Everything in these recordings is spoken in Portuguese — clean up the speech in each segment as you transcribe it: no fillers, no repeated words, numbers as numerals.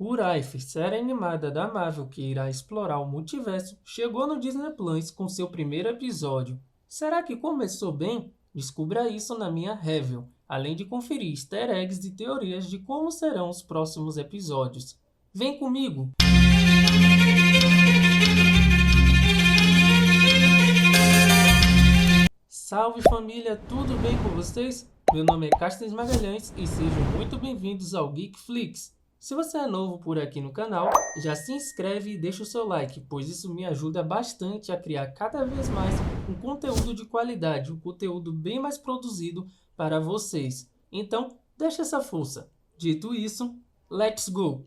Urife, série animada da Marvel que irá explorar o multiverso, chegou no Disney Plus com seu primeiro episódio. Será que começou bem? Descubra isso na minha review, além de conferir easter eggs e teorias de como serão os próximos episódios. Vem comigo! Salve família, tudo bem com vocês? Meu nome é Carsten Magalhães e sejam muito bem-vindos ao Geekflix. Se você é novo por aqui no canal, já se inscreve e deixa o seu like, pois isso me ajuda bastante a criar cada vez mais um conteúdo de qualidade, um conteúdo bem mais produzido para vocês. Então, deixa essa força. Dito isso, let's go!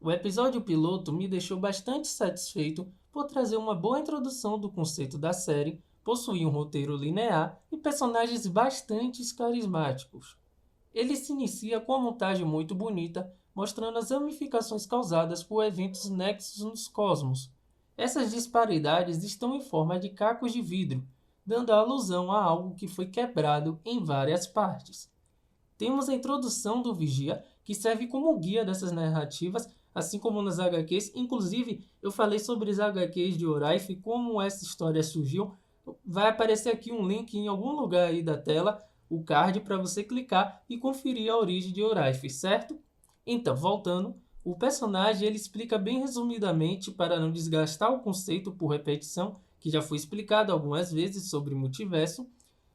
O episódio piloto me deixou bastante satisfeito por trazer uma boa introdução do conceito da série, possuir um roteiro linear e personagens bastante carismáticos. Ele se inicia com uma montagem muito bonita, mostrando as ramificações causadas por eventos nexos nos cosmos. Essas disparidades estão em forma de cacos de vidro, dando alusão a algo que foi quebrado em várias partes. Temos a introdução do Vigia, que serve como guia dessas narrativas, assim como nas HQs. Inclusive, eu falei sobre as HQs de Urife e como essa história surgiu. Vai aparecer aqui um link em algum lugar aí da tela, o card, para você clicar e conferir a origem de Urife, certo? Então, voltando, o personagem ele explica bem resumidamente, para não desgastar o conceito por repetição, que já foi explicado algumas vezes sobre o multiverso,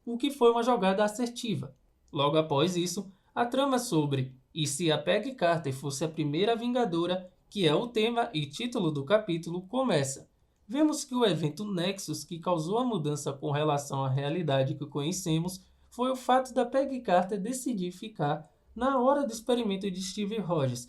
o que foi uma jogada assertiva. Logo após isso, a trama sobre "E se a Peggy Carter fosse a primeira Vingadora", que é o tema e título do capítulo, começa. Vemos que o evento Nexus que causou a mudança com relação à realidade que conhecemos foi o fato da Peggy Carter decidir ficar na hora do experimento de Steve Rogers.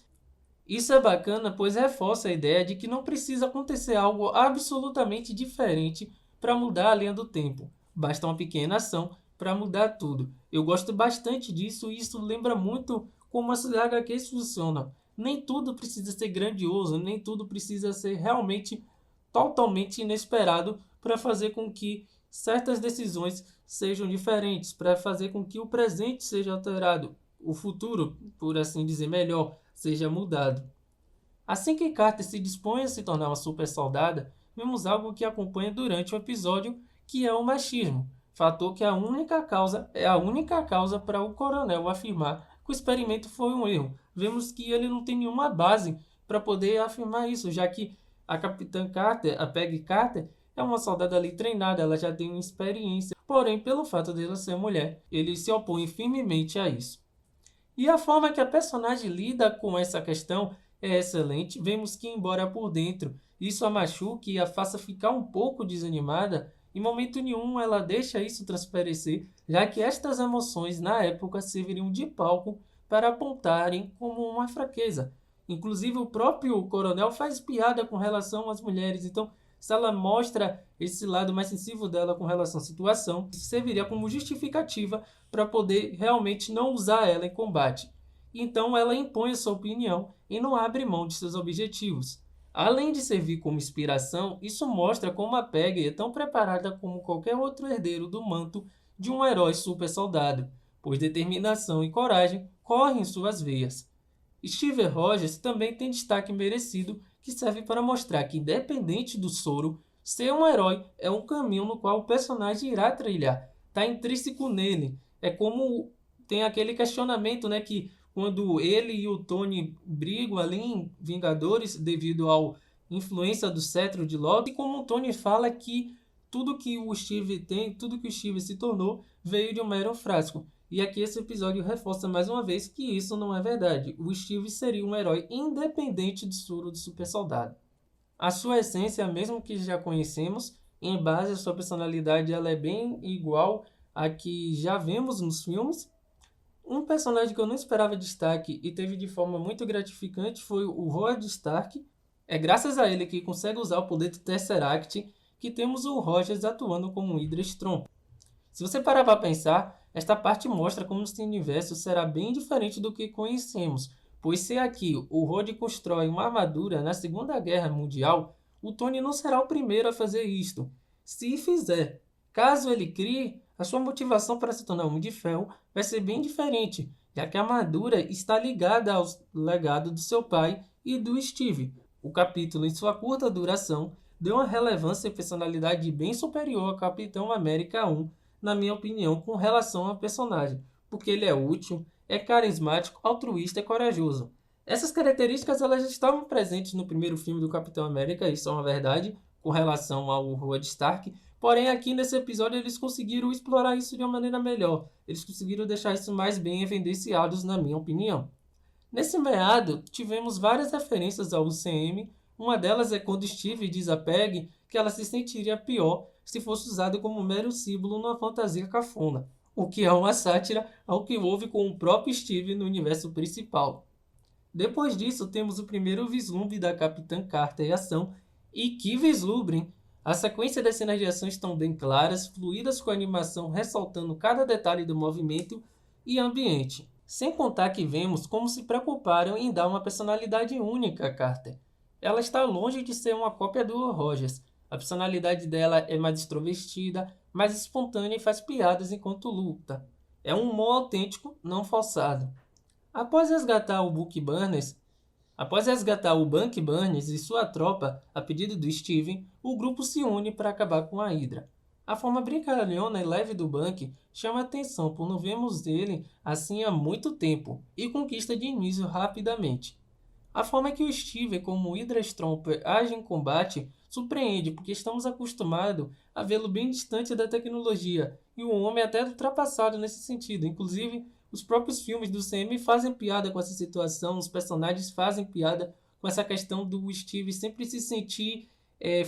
Isso é bacana, pois reforça a ideia de que não precisa acontecer algo absolutamente diferente para mudar a linha do tempo. Basta uma pequena ação para mudar tudo. Eu gosto bastante disso e isso lembra muito como as HQs funcionam. Nem tudo precisa ser grandioso, nem tudo precisa ser realmente totalmente inesperado para fazer com que certas decisões sejam diferentes, para fazer com que o presente seja alterado, o futuro, por assim dizer melhor, seja mudado. Assim que Carter se dispõe a se tornar uma super soldada, vemos algo que acompanha durante o episódio, que é o machismo, fator que é a única causa para o coronel afirmar que o experimento foi um erro. Vemos que ele não tem nenhuma base para poder afirmar isso, já que a Capitã Carter, a Peggy Carter, é uma soldada ali treinada, ela já tem uma experiência. Porém, pelo fato de ela ser mulher, ele se opõe firmemente a isso. E a forma que a personagem lida com essa questão é excelente. Vemos que, embora por dentro isso a machuque e a faça ficar um pouco desanimada, em momento nenhum ela deixa isso transparecer, já que estas emoções na época serviriam de palco para apontarem como uma fraqueza. Inclusive o próprio coronel faz piada com relação às mulheres, então se ela mostra esse lado mais sensível dela com relação à situação, isso serviria como justificativa para poder realmente não usar ela em combate. Então ela impõe a sua opinião e não abre mão de seus objetivos. Além de servir como inspiração, isso mostra como a Peggy é tão preparada como qualquer outro herdeiro do manto de um herói super soldado, pois determinação e coragem correm em suas veias. Steve Rogers também tem destaque merecido, que serve para mostrar que, independente do soro, ser um herói é um caminho no qual o personagem irá trilhar. Está intrínseco nele. É como tem aquele questionamento, né, que quando ele e o Tony brigam ali em Vingadores devido à influência do cetro de Loki, e como o Tony fala que tudo que o Steve tem, tudo que o Steve se tornou, veio de um mero frasco. E aqui esse episódio reforça mais uma vez que isso não é verdade. O Steve seria um herói independente do soro do super soldado. A sua essência, mesmo que já conhecemos, em base à sua personalidade, ela é bem igual a que já vemos nos filmes. Um personagem que eu não esperava destaque e teve de forma muito gratificante foi o Howard Stark. É graças a ele que consegue usar o poder do Tesseract que temos o Rogers atuando como um Hydra Strong. Se você parar para pensar, esta parte mostra como este universo será bem diferente do que conhecemos, pois se aqui o Rhodey constrói uma armadura na Segunda Guerra Mundial, o Tony não será o primeiro a fazer isto. Se fizer, caso ele crie, a sua motivação para se tornar Homem de Ferro vai ser bem diferente, já que a armadura está ligada ao legado do seu pai e do Steve. O capítulo, em sua curta duração, deu uma relevância e personalidade bem superior ao Capitão América 1, na minha opinião, com relação ao personagem, porque ele é útil, é carismático, altruísta e corajoso. Essas características elas já estavam presentes no primeiro filme do Capitão América, isso é uma verdade, com relação ao Howard Stark, porém aqui nesse episódio eles conseguiram explorar isso de uma maneira melhor, eles conseguiram deixar isso mais bem evidenciados na minha opinião. Nesse meado, tivemos várias referências ao UCM, uma delas é quando Steve diz a Peggy que ela se sentiria pior se fosse usado como mero símbolo numa fantasia cafona, o que é uma sátira ao que houve com o próprio Steve no universo principal. Depois disso, temos o primeiro vislumbre da Capitã Carter em ação, e que vislumbre, hein? A sequência das cenas de ação estão bem claras, fluídas com a animação ressaltando cada detalhe do movimento e ambiente. Sem contar que vemos como se preocuparam em dar uma personalidade única a Carter. Ela está longe de ser uma cópia do Rogers. A personalidade dela é mais extrovertida, mais espontânea e faz piadas enquanto luta. É um humor autêntico, não forçado. Após resgatar o Bucky Barnes, Após resgatar o Bucky Barnes e sua tropa, a pedido do Steven, o grupo se une para acabar com a Hydra. A forma brincalhona e leve do Bucky chama atenção por não vermos ele assim há muito tempo e conquista de início rapidamente. A forma que o Steve, como Hydra Stomper, age em combate surpreende porque estamos acostumados a vê-lo bem distante da tecnologia e o homem até ultrapassado nesse sentido. Inclusive, os próprios filmes do CM fazem piada com essa situação, os personagens fazem piada com essa questão do Steve sempre se sentir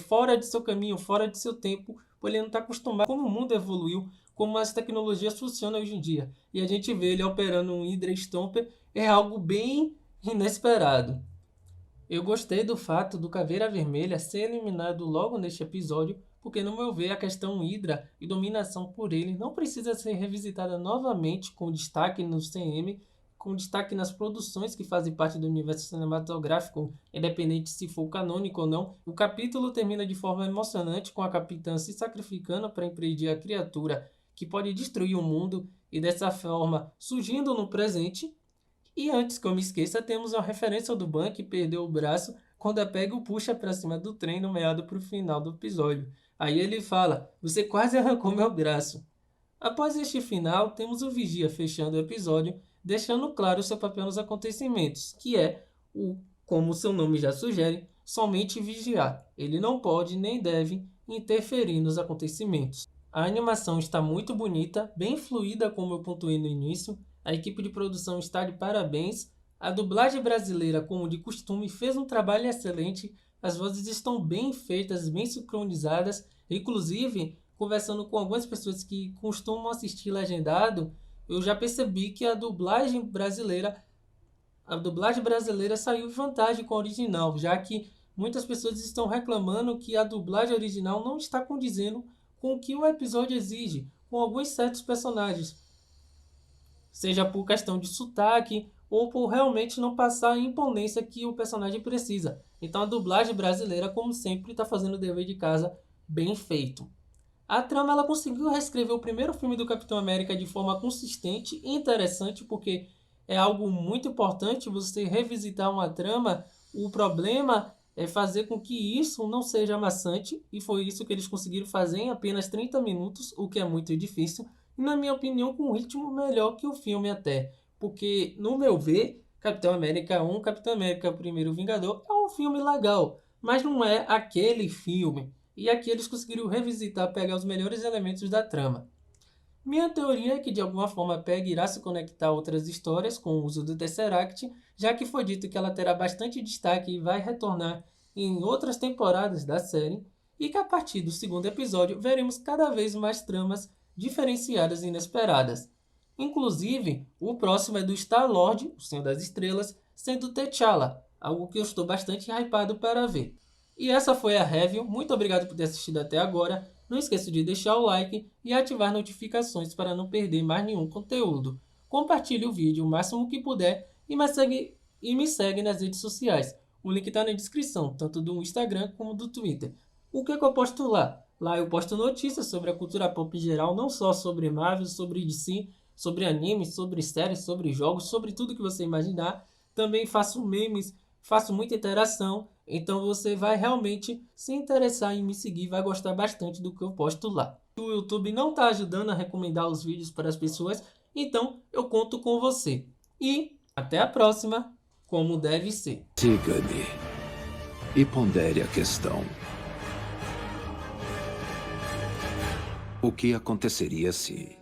fora de seu caminho, fora de seu tempo, por ele não estar acostumado como o mundo evoluiu, como as tecnologias funcionam hoje em dia. E a gente vê ele operando um Hydra Stomper, é algo bem inesperado. Eu gostei do fato do Caveira Vermelha ser eliminado logo neste episódio, porque no meu ver a questão Hydra e dominação por ele não precisa ser revisitada novamente com destaque no CM, com destaque nas produções que fazem parte do universo cinematográfico, independente se for canônico ou não. O capítulo termina de forma emocionante com a capitã se sacrificando para impedir a criatura que pode destruir o mundo e dessa forma surgindo no presente. E antes que eu me esqueça, temos uma referência do Ban que perdeu o braço quando a Peggy o puxa para cima do trem no meado para o final do episódio. Aí ele fala, você quase arrancou meu braço. Após este final, temos o Vigia fechando o episódio, deixando claro seu papel nos acontecimentos, que é, como seu nome já sugere, somente vigiar. Ele não pode nem deve interferir nos acontecimentos. A animação está muito bonita, bem fluida como eu pontuei no início. A equipe de produção está de parabéns. A dublagem brasileira, como de costume, fez um trabalho excelente. As vozes estão bem feitas, bem sincronizadas. Inclusive, conversando com algumas pessoas que costumam assistir legendado, eu já percebi que a dublagem brasileira saiu em vantagem com a original, já que muitas pessoas estão reclamando que a dublagem original não está condizendo com o que o episódio exige, com alguns certos personagens, seja por questão de sotaque ou por realmente não passar a imponência que o personagem precisa. Então a dublagem brasileira, como sempre, está fazendo o dever de casa bem feito. A trama ela conseguiu reescrever o primeiro filme do Capitão América de forma consistente e interessante, porque é algo muito importante você revisitar uma trama. O problema é fazer com que isso não seja maçante, e foi isso que eles conseguiram fazer em apenas 30 minutos, o que é muito difícil, e na minha opinião com um ritmo melhor que o filme até, porque no meu ver, Capitão América 1, Capitão América Primeiro Vingador é um filme legal, mas não é aquele filme. E aqui eles conseguiram revisitar, pegar os melhores elementos da trama. Minha teoria é que de alguma forma a Peggy irá se conectar a outras histórias com o uso do Tesseract, já que foi dito que ela terá bastante destaque e vai retornar em outras temporadas da série, e que a partir do segundo episódio veremos cada vez mais tramas diferenciadas e inesperadas. Inclusive, o próximo é do Star-Lord, o Senhor das Estrelas, sendo T'Challa, algo que eu estou bastante hypado para ver. E essa foi a review, muito obrigado por ter assistido até agora, não esqueça de deixar o like e ativar notificações para não perder mais nenhum conteúdo. Compartilhe o vídeo o máximo que puder e me segue nas redes sociais, o link está na descrição, tanto do Instagram como do Twitter. O que eu posto lá? Lá eu posto notícias sobre a cultura pop em geral, não só sobre Marvel, sobre DC, sobre animes, sobre séries, sobre jogos, sobre tudo que você imaginar. Também faço memes, faço muita interação, então você vai realmente se interessar em me seguir, vai gostar bastante do que eu posto lá. O YouTube não está ajudando a recomendar os vídeos para as pessoas, então eu conto com você. E até a próxima, como deve ser. Siga-me e pondere a questão. O que aconteceria se